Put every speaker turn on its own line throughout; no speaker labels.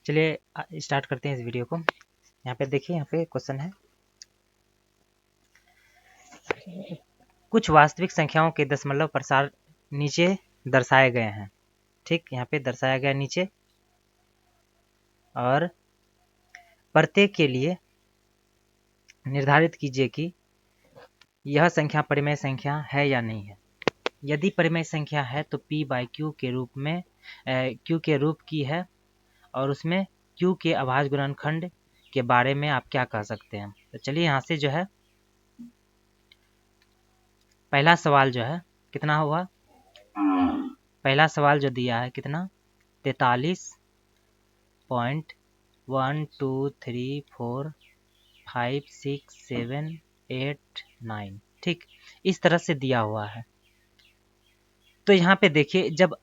चलिए स्टार्ट करते हैं इस वीडियो को। यहाँ पे देखिए, यहाँ पे क्वेश्चन है, कुछ वास्तविक संख्याओं के दशमलव प्रसार नीचे दर्शाए गए हैं। ठीक, यहाँ पे दर्शाया गया नीचे, और प्रत्येक के लिए निर्धारित कीजिए कि यह संख्या परिमेय संख्या है या नहीं है। यदि परिमेय संख्या है तो p बाई क्यू के रूप में क्यू के रूप की है, और उसमें क्यू के अभाज्य गुणनखंड के बारे में आप क्या कह सकते हैं। तो चलिए यहाँ से जो है पहला सवाल जो है कितना हुआ, पहला सवाल जो दिया है कितना, 43.123456789। ठीक, इस तरह से दिया हुआ है। तो यहाँ पे देखिए, जब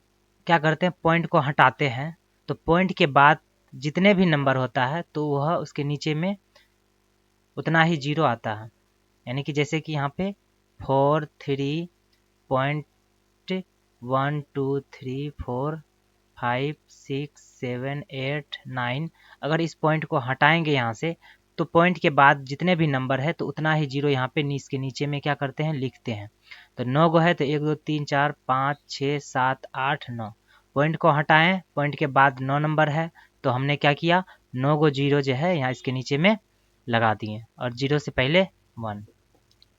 क्या करते हैं, पॉइंट को हटाते हैं तो पॉइंट के बाद जितने भी नंबर होता है तो वह उसके नीचे में उतना ही जीरो आता है। यानी कि जैसे कि यहाँ पे 43.123456789, अगर इस पॉइंट को हटाएंगे यहाँ से तो पॉइंट के बाद जितने भी नंबर है तो उतना ही जीरो यहाँ पे इसके नीचे में क्या करते हैं, लिखते हैं। तो 9 गो है तो 1 2 3 4 5 6 7 8 9, पॉइंट को हटाएं, पॉइंट के बाद 9 नंबर है तो हमने क्या किया, 9 गो जीरो जो है यहाँ इसके नीचे में लगा दिए, और जीरो से पहले 1।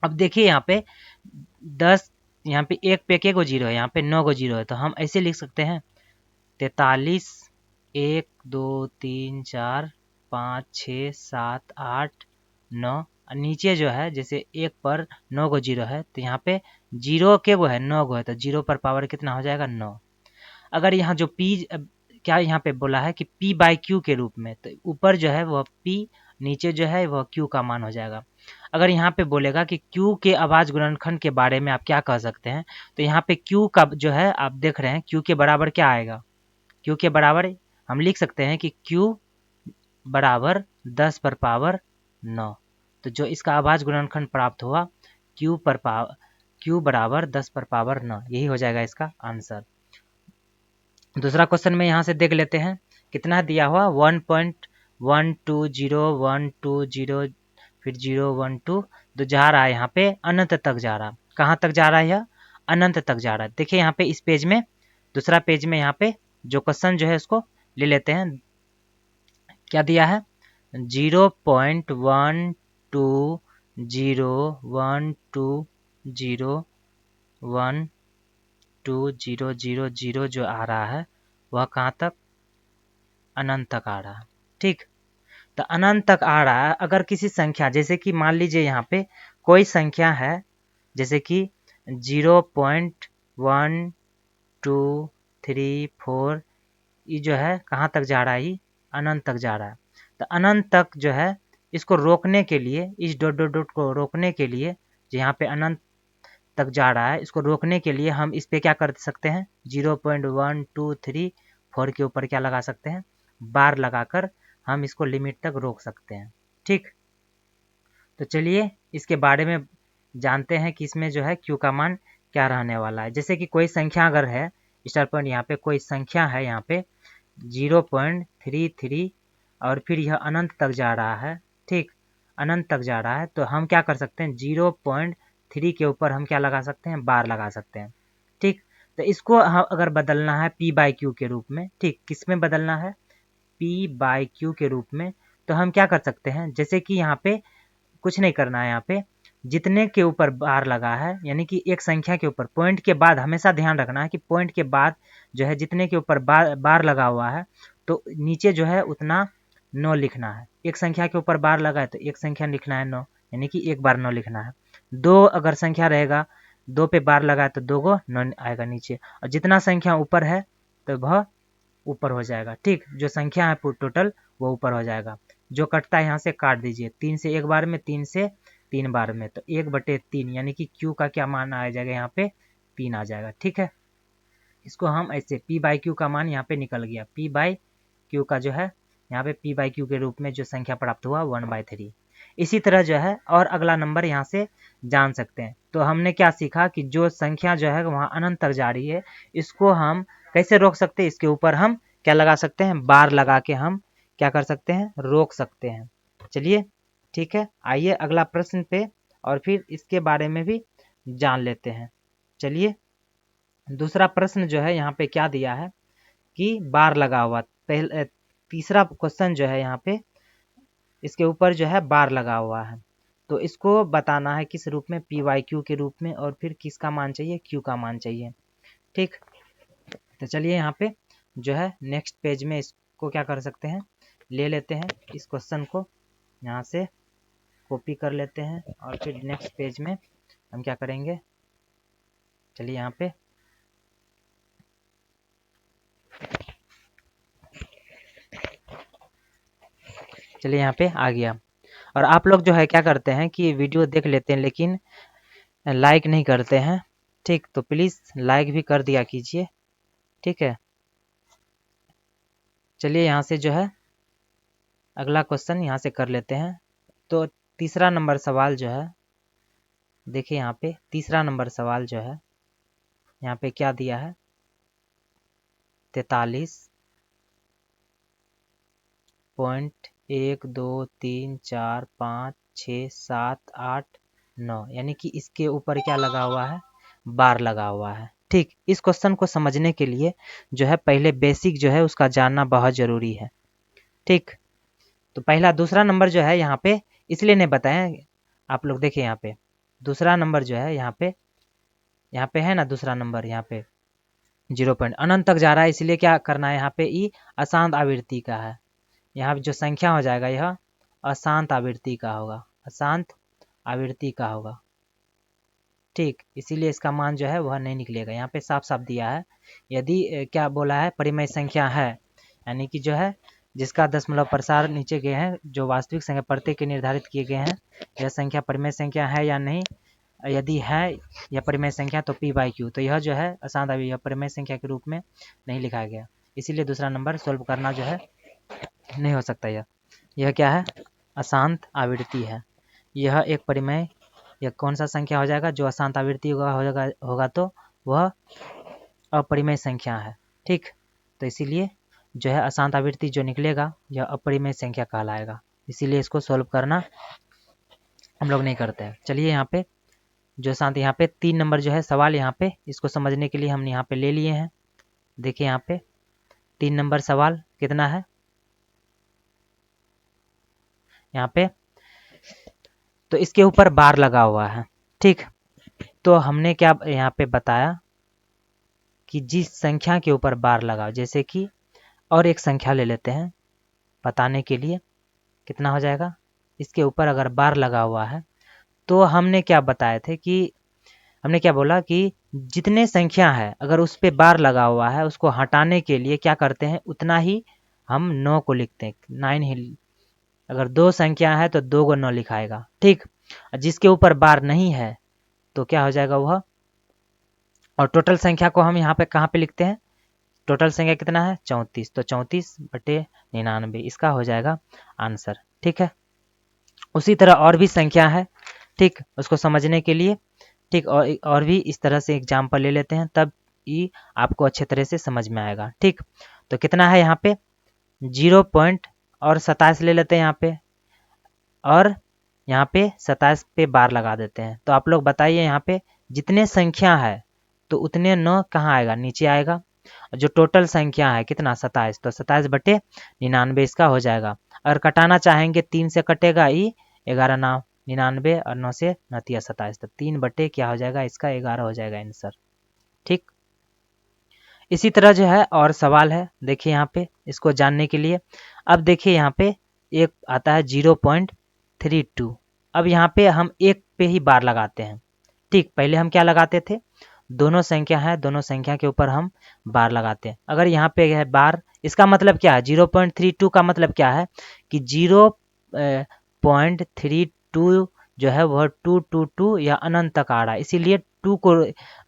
अब देखिए यहाँ पे 10, यहाँ पे एक पे के गो जीरो है, यहाँ पे 9 गो जीरो है, तो हम ऐसे लिख सकते हैं 43 1 2 3 4 5 6 7 8 9, और नीचे जो है जैसे एक पर 9 गो जीरो है तो यहाँ पे जीरो के गो है 9 गो है, तो जीरो पर पावर कितना हो जाएगा, 9। अगर यहाँ जो p क्या यहाँ पे बोला है कि p बाई क्यू के रूप में, तो ऊपर जो है वह p, नीचे जो है वह q का मान हो जाएगा। अगर यहाँ पे बोलेगा कि q के अभाज्य गुणनखंड के बारे में आप क्या कह सकते हैं, तो यहाँ पे q का जो है आप देख रहे हैं q के बराबर क्या आएगा, q के बराबर हम लिख सकते हैं कि q बराबर 10 पर पावर 9। तो जो इसका अभाज्य गुणनखंड प्राप्त हुआ q बराबर 10 पर पावर 9, यही हो जाएगा इसका आंसर। दूसरा क्वेश्चन में यहाँ से देख लेते हैं, कितना दिया हुआ 1.120 फिर 012, तो जा रहा है यहाँ पे अनंत तक जा रहा। कहाँ तक जा रहा है, यह अनंत तक जा रहा है। देखिए यहाँ पे इस पेज में, दूसरा पेज में यहाँ पे जो क्वेश्चन जो है उसको ले लेते हैं। क्या दिया है, 0.12012012000 जो आ रहा है वह कहाँ तक, अनंत तक आ रहा है। ठीक, तो अनंत तक आ रहा है। अगर किसी संख्या, जैसे कि मान लीजिए यहाँ पे कोई संख्या है जैसे कि 0.1234, ये जो है कहाँ तक जा रहा है, ये अनंत तक जा रहा है। तो अनंत तक जो है इसको रोकने के लिए, इस डॉट डॉट डॉट को रोकने के लिए, जो यहाँ पे अनंत तक जा रहा है, इसको रोकने के लिए हम इस पे क्या कर सकते हैं, 0.1234 के ऊपर क्या लगा सकते हैं, बार लगाकर हम इसको लिमिट तक रोक सकते हैं। ठीक, तो चलिए इसके बारे में जानते हैं कि इसमें जो है क्यू का मान क्या रहने वाला है। जैसे कि कोई संख्या अगर है, स्टार पॉइंट यहाँ पे कोई संख्या है, यहाँ पे 0.33, और फिर यह अनंत तक जा रहा है। ठीक, अनंत तक जा रहा है, तो हम क्या कर सकते हैं, 0.3 के ऊपर हम क्या लगा सकते हैं, बार लगा सकते हैं। ठीक, तो इसको अगर बदलना है p बाई क्यू के रूप में, ठीक, किस में बदलना है, p बाई क्यू के रूप में, तो हम क्या कर सकते हैं, जैसे कि यहाँ पे कुछ नहीं करना है, यहाँ पे जितने के ऊपर बार लगा है, यानी कि एक संख्या के ऊपर, पॉइंट के बाद हमेशा ध्यान रखना है कि पॉइंट के बाद जो है जितने के ऊपर बार लगा हुआ है तो नीचे जो है उतना 9 लिखना है। एक संख्या के ऊपर बार लगा है तो एक संख्या लिखना है 9, यानी कि एक बार 9 लिखना है। 2 अगर संख्या रहेगा, 2 पे बार लगा है तो 2 गो 9 आएगा नीचे, और जितना संख्या ऊपर है तो वह ऊपर हो जाएगा। ठीक, जो संख्या है टोटल वो ऊपर हो जाएगा। जो कटता है यहाँ से काट दीजिए, 3 से एक बार में, 3 से 3 बार में, तो 1/3, यानी कि क्यू का क्या मान आ जाएगा, यहाँ पे 3 आ जाएगा। ठीक है, इसको हम ऐसे p बाई क्यू का मान यहाँ पे निकल गया, p बाई क्यू का जो है यहाँ पे p बाई क्यू के रूप में जो संख्या प्राप्त हुआ 1/3। इसी तरह जो है और अगला नंबर यहाँ से जान सकते हैं। तो हमने क्या सीखा कि जो संख्या जो है वहाँ अनंत तक जा रही है, इसको हम कैसे रोक सकते हैं, इसके ऊपर हम क्या लगा सकते हैं, बार लगा के हम क्या कर सकते हैं, रोक सकते हैं। चलिए ठीक है, आइए अगला प्रश्न पे और फिर इसके बारे में भी जान लेते हैं। चलिए दूसरा प्रश्न जो है यहाँ पे क्या दिया है कि बार लगा हुआ, पहले तीसरा क्वेश्चन जो है यहाँ पे इसके ऊपर जो है बार लगा हुआ है, तो इसको बताना है किस रूप में, पी वाई क्यू के रूप में, और फिर किसका मान चाहिए, क्यू का मान चाहिए। ठीक, तो चलिए यहाँ पे जो है नेक्स्ट पेज में इसको क्या कर सकते हैं, ले लेते हैं इस क्वेश्चन को, यहाँ से कॉपी कर लेते हैं और फिर नेक्स्ट पेज में हम क्या करेंगे, चलिए यहाँ पे चलिए यहाँ पे आ गया। और आप लोग जो है क्या करते हैं कि वीडियो देख लेते हैं लेकिन लाइक नहीं करते हैं। ठीक, तो प्लीज़ लाइक भी कर दिया कीजिए। ठीक है, चलिए यहाँ से जो है अगला क्वेश्चन यहाँ से कर लेते हैं। तो तीसरा नंबर सवाल जो है, देखिए यहाँ पे तीसरा नंबर सवाल जो है यहाँ पे क्या दिया है, 43.123456789, यानी कि इसके ऊपर क्या लगा हुआ है, बार लगा हुआ है। ठीक, इस क्वेश्चन को समझने के लिए जो है पहले बेसिक जो है उसका जानना बहुत ज़रूरी है। ठीक, तो पहला दूसरा नंबर जो है यहाँ पे इसलिए नहीं बताएं, आप लोग देखिए यहाँ पे दूसरा नंबर जो है यहाँ पे है ना, दूसरा नंबर यहाँ पे 0 पॉइंट अनंत तक जा रहा है, इसलिए क्या करना है यहाँ पे, ई अशांत आवृत्ति का है। यहाँ पे जो संख्या हो जाएगा यह अशांत आवृत्ति का होगा, अशांत आवृत्ति का होगा। ठीक, इसीलिए इसका मान जो है वह नहीं निकलेगा। यहाँ पे साफ साफ दिया है, यदि क्या बोला है, परिमेय संख्या है, यानी कि जो है जिसका दशमलव प्रसार नीचे गए हैं, जो वास्तविक संख्या प्रत्येक के निर्धारित किए गए हैं, यह संख्या परिमेय संख्या है या नहीं, यदि है यह परिमेय संख्या तो पी बाई क्यू, तो यह जो है अशांत आवृत्ति, यह परिमेय संख्या के रूप में नहीं लिखा गया, इसीलिए दूसरा नंबर सोल्व करना जो है नहीं हो सकता। यह क्या है, अशांत आवृत्ति है। यह एक परिमेय, यह कौन सा संख्या हो जाएगा, जो अशांत आवृत्ति होगा तो वह अपरिमेय संख्या है। ठीक, तो इसीलिए जो है अशांत आवृत्ति जो निकलेगा यह अपरिमेय संख्या कहलाएगा, इसीलिए इसको सोल्व करना हम लोग नहीं करते हैं। चलिए यहाँ पे जो शांत, यहाँ पे 3 नंबर जो है सवाल, यहाँ पे इसको समझने के लिए हम यहाँ पे ले लिए हैं। देखिए यहाँ पे 3 नंबर सवाल कितना है, यहाँ पे तो इसके ऊपर बार लगा हुआ है। ठीक, तो हमने क्या यहाँ पे बताया कि जिस संख्या के ऊपर बार लगाओ, जैसे कि और एक संख्या ले लेते हैं बताने के लिए, कितना हो जाएगा, इसके ऊपर अगर बार लगा हुआ है तो हमने क्या बताए थे कि हमने क्या बोला कि जितने संख्या है अगर उस पर बार लगा हुआ है, उसको हटाने के लिए क्या करते हैं, उतना ही हम 9 को लिखते हैं, 9 ही। अगर 2 संख्या है तो 2 को 9 लिखाएगा। ठीक, जिसके ऊपर बार नहीं है तो क्या हो जाएगा वह, और टोटल संख्या को हम यहाँ पे कहाँ पे लिखते हैं, टोटल संख्या कितना है 34, तो 34/99 इसका हो जाएगा आंसर। ठीक है, उसी तरह और भी संख्या है, ठीक, उसको समझने के लिए, ठीक, और भी इस तरह से एग्जाम्पल ले लेते हैं, तब ये आपको अच्छे तरह से समझ में आएगा। ठीक, तो कितना है यहाँ पे 0.27 ले लेते हैं यहाँ पे, और यहाँ पे 27 पे बार लगा देते हैं। तो आप लोग बताइए यहाँ पे जितने संख्या है तो उतने 9 कहाँ आएगा, नीचे आएगा। जो टोटल संख्या है कितना 27, तो 27/99 इसका हो जाएगा। अगर कटाना चाहेंगे 3 से कटेगा, ई 11 9 99 और 9 से 9 27, तो 3 बटे क्या हो जाएगा, इसका 11 हो जाएगा आंसर। ठीक, इसी तरह जो है और सवाल है, देखिए यहाँ पे इसको जानने के लिए, अब देखिए यहाँ पे एक आता है 0.32। अब यहाँ पे हम एक पे ही बार लगाते हैं। ठीक, पहले हम क्या लगाते थे, दोनों संख्या है, दोनों संख्या के ऊपर हम बार लगाते हैं। अगर यहाँ पे है बार, इसका मतलब क्या है, 0.32 का मतलब क्या है कि 0.32 जो है वह 222 या अनंत तक आ रहा है, इसीलिए 2 को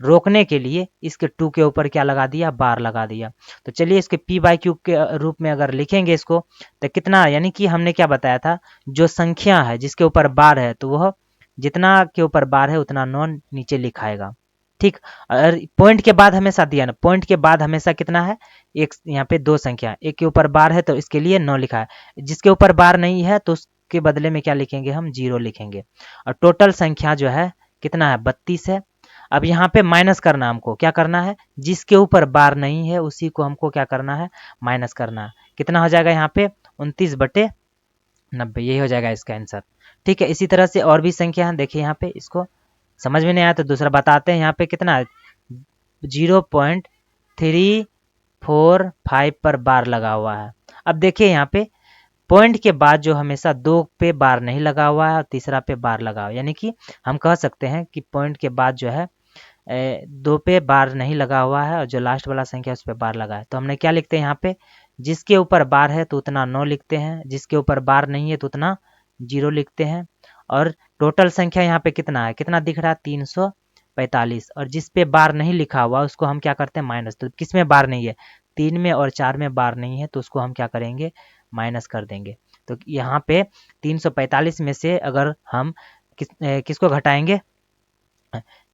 रोकने के लिए इसके 2 के ऊपर क्या लगा दिया, बार लगा दिया। तो चलिए इसके पी बाई क्यू के रूप में अगर लिखेंगे इसको, तो कितना, यानी कि हमने क्या बताया था, जो संख्या है जिसके ऊपर बार है तो वह जितना के ऊपर बार है उतना 9 नीचे लिखाएगा। ठीक। और पॉइंट के बाद हमेशा दिया ना, पॉइंट के बाद हमेशा कितना है, एक, यहाँ पे दो संख्या, एक के ऊपर बार है तो इसके लिए 9 लिखा है, जिसके ऊपर बार नहीं है तो उसके बदले में क्या लिखेंगे हम, 0 लिखेंगे। और टोटल संख्या जो है कितना है, 32 है। अब यहाँ पे माइनस करना, हमको क्या करना है, जिसके ऊपर बार नहीं है उसी को हमको क्या करना है, माइनस करना है। कितना हो जाएगा यहाँ पे, 29/90, यही हो जाएगा इसका आंसर। ठीक है, इसी तरह से और भी संख्या है, देखिए यहाँ पे, इसको समझ में नहीं आया तो दूसरा बताते हैं। यहाँ पे कितना है, 0.345 पर बार लगा हुआ है। अब देखिए यहाँ पे पॉइंट के बाद जो हमेशा 2 पे बार नहीं लगा हुआ है और तीसरा पे बार लगा हुआ है, यानी कि हम कह सकते हैं कि पॉइंट के बाद जो है 2 पे बार नहीं लगा हुआ है और जो लास्ट वाला संख्या है उस पे बार लगा है। तो हमने क्या लिखते हैं यहाँ पे, जिसके ऊपर बार है तो उतना 9 लिखते हैं, जिसके ऊपर बार नहीं है तो उतना 0 लिखते हैं। और टोटल संख्या यहाँ पे कितना है, कितना दिख रहा है, 345। और जिस पे बार नहीं लिखा हुआ उसको हम क्या करते हैं, माइनस। तो किस में बार नहीं है, 3 में और 4 में बार नहीं है तो उसको हम क्या करेंगे, माइनस कर देंगे। तो यहाँ पे 345 में से अगर हम किसको घटाएंगे,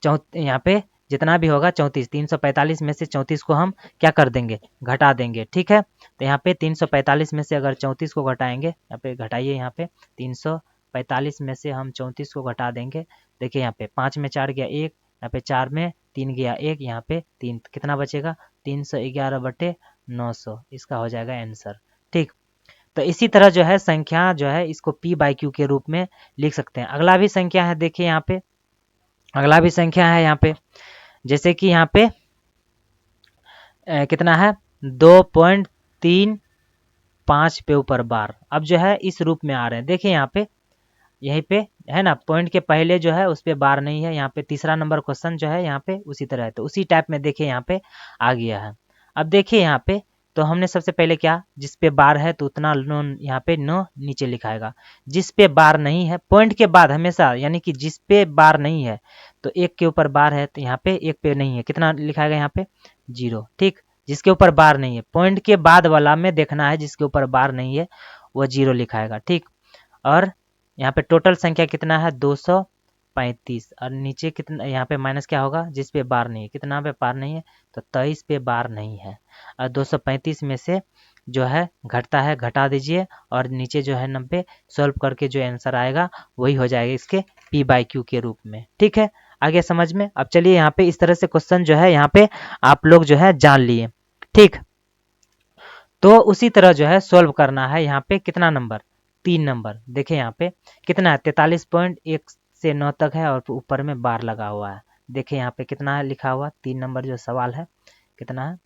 यहाँ पे जितना भी होगा 34, 345 में से 34 को हम क्या कर देंगे, घटा देंगे। ठीक है, तो यहाँ पे 345 में से अगर 34 को घटाएंगे, यहाँ पे घटाइए, यहाँ पे 345 में से हम 34 को घटा देंगे। देखिए यहाँ पे 5 में 4 गया 1, यहाँ पे 4 में 3 गया 1, यहाँ पे 3, कितना बचेगा, 311/900, इसका हो जाएगा आंसर। ठीक, तो इसी तरह जो है संख्या जो है इसको p/q के रूप में लिख सकते हैं। अगला भी संख्या है, देखिए यहाँ पे अगला भी संख्या है यहाँ पे, जैसे कि यहाँ पे कितना है, 2.35 पे ऊपर बार। अब जो है इस रूप में आ रहे हैं, देखिए यहाँ पे, यहीं पे है ना, पॉइंट के पहले जो है उस पे बार नहीं है, यहाँ पे तीसरा नंबर क्वेश्चन जो है यहाँ पे उसी तरह है, तो उसी टाइप में देखिए यहाँ पे आ गया है। अब देखिए यहाँ पे, तो हमने सबसे पहले क्या, जिस पे बार है तो उतना नो, यहाँ पे नो नीचे लिखाएगा, जिस पे बार नहीं है, पॉइंट के बाद हमेशा, यानी कि जिस पे बार नहीं है, तो एक के ऊपर बार है तो यहाँ पे एक पे नहीं है, कितना लिखाएगा यहाँ पे, 0। ठीक, जिसके ऊपर बार नहीं है, पॉइंट के बाद वाला में देखना है, जिसके ऊपर बार नहीं है वो 0 लिखाएगा। ठीक, और यहाँ पे टोटल संख्या कितना है, 235। और नीचे कितना, यहाँ पे माइनस क्या होगा, जिस पे बार नहीं है, कितना पे बार नहीं है, तो 23 पे बार नहीं है। और 235 में से जो है घटता है, घटा दीजिए, और नीचे जो है 90, सॉल्व करके जो आंसर आएगा वही हो जाएगा इसके p/q के रूप में। ठीक है, आगे समझ में। अब चलिए यहाँ पे इस तरह से क्वेश्चन जो है यहाँ पे आप लोग जो है जान लिए। ठीक, तो उसी तरह जो है सोल्व करना है। यहाँ पे कितना नंबर, 3 नंबर, देखें यहाँ पे कितना है, 43.1 से 9 तक है और ऊपर में बार लगा हुआ है। देखें यहाँ पे कितना है लिखा हुआ, 3 नंबर जो सवाल है कितना है,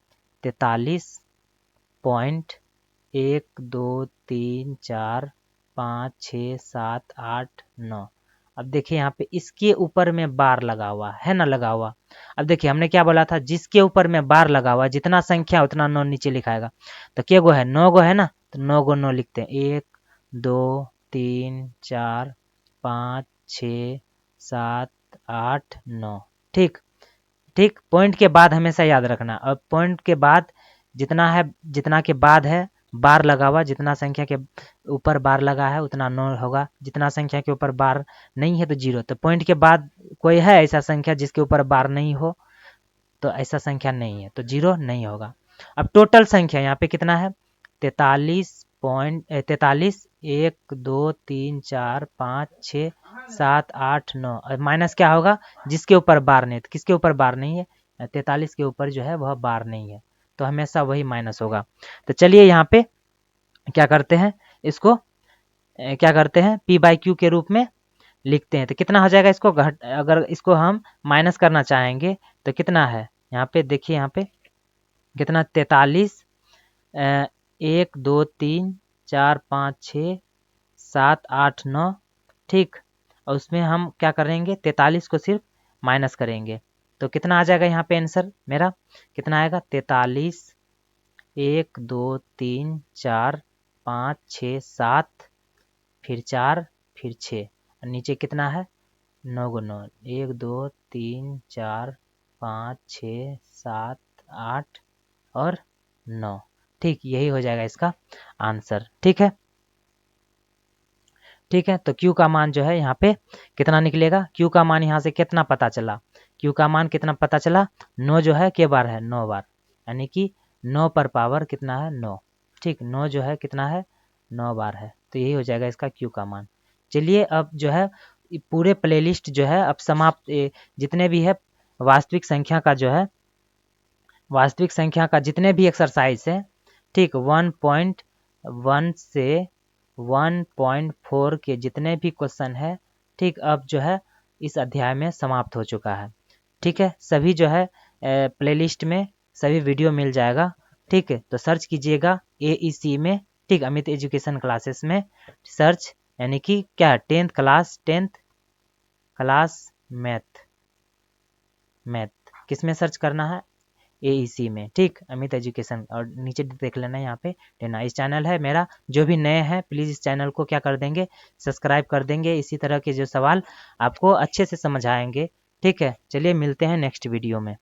43.1 2 3 4 5 6 7 8 9। अब देखिए यहाँ पे इसके ऊपर में बार लगा हुआ है ना, लगा हुआ। अब देखिए हमने क्या बोला था, जिसके ऊपर में बार लगा हुआ, जितना संख्या उतना 9 नीचे लिखाएगा। तो क्या गो है, 9 गो है ना, तो 9 गो 9 लिखते हैं, 1 2 3 4 5 6 7 8 9। ठीक, ठीक, पॉइंट के बाद हमेशा याद रखना। अब पॉइंट के बाद जितना है, जितना के बाद है बार लगा हुआ, जितना संख्या के ऊपर बार लगा है उतना 9 होगा, जितना संख्या के ऊपर बार नहीं है तो 0। तो पॉइंट के बाद कोई है ऐसा संख्या जिसके ऊपर बार नहीं हो, तो ऐसा संख्या नहीं है तो 0 नहीं होगा। अब टोटल संख्या यहाँ पे कितना है, 43, 1 2 3 4 5 6 7 8 9, और माइनस क्या होगा, जिसके ऊपर बार नहीं, तो किसके ऊपर बार नहीं है, 43 के ऊपर जो है वह बार नहीं है, तो हमेशा वही माइनस होगा। तो चलिए यहाँ पे क्या करते हैं, इसको क्या करते हैं, p/q के रूप में लिखते हैं। तो कितना हो जाएगा, इसको घट, अगर इसको हम माइनस करना चाहेंगे तो कितना है, यहाँ पे देखिए, यहाँ पे कितना, 43, 1 2 3 4 5 6 7 8 9। ठीक, और उसमें हम क्या करेंगे, 43 को सिर्फ माइनस करेंगे, तो कितना आ जाएगा यहाँ पे आंसर मेरा, कितना आएगा, 43, 1 2 3 4 5 6 7, फिर 4, फिर 6, और नीचे कितना है, 9 गो 9, 1 2 3 4 5 6 7 8 और 9। ठीक, यही हो जाएगा इसका आंसर। ठीक है, ठीक है, तो Q का मान जो है यहाँ पे कितना निकलेगा, Q का मान यहाँ से कितना पता चला, Q का मान कितना पता चला, 9 जो है के बार है, 9 बार, यानी कि 9 पर पावर कितना है, 9। ठीक, 9 जो है कितना है, 9 बार है, तो यही हो जाएगा इसका Q का मान। चलिए अब जो है पूरे प्लेलिस्ट जो है अब समाप्त, जितने भी है वास्तविक संख्या का जो है, वास्तविक संख्या का जितने भी एक्सरसाइज है, ठीक, 1.1 से 1.4 के जितने भी क्वेश्चन है, ठीक, अब जो है इस अध्याय में समाप्त हो चुका है। ठीक है, सभी जो है प्लेलिस्ट में सभी वीडियो मिल जाएगा। ठीक है, तो सर्च कीजिएगा AEC में, ठीक, अमित एजुकेशन क्लासेस में सर्च, यानी कि क्या है, 10th क्लास मैथ किस में सर्च करना है, AEC में, ठीक, अमित एजुकेशन, और नीचे देख लेना यहाँ पे लेना। इस चैनल है मेरा, जो भी नए हैं प्लीज़ इस चैनल को क्या कर देंगे, सब्सक्राइब कर देंगे, इसी तरह के जो सवाल आपको अच्छे से समझ आएंगे। ठीक है, चलिए मिलते हैं नेक्स्ट वीडियो में।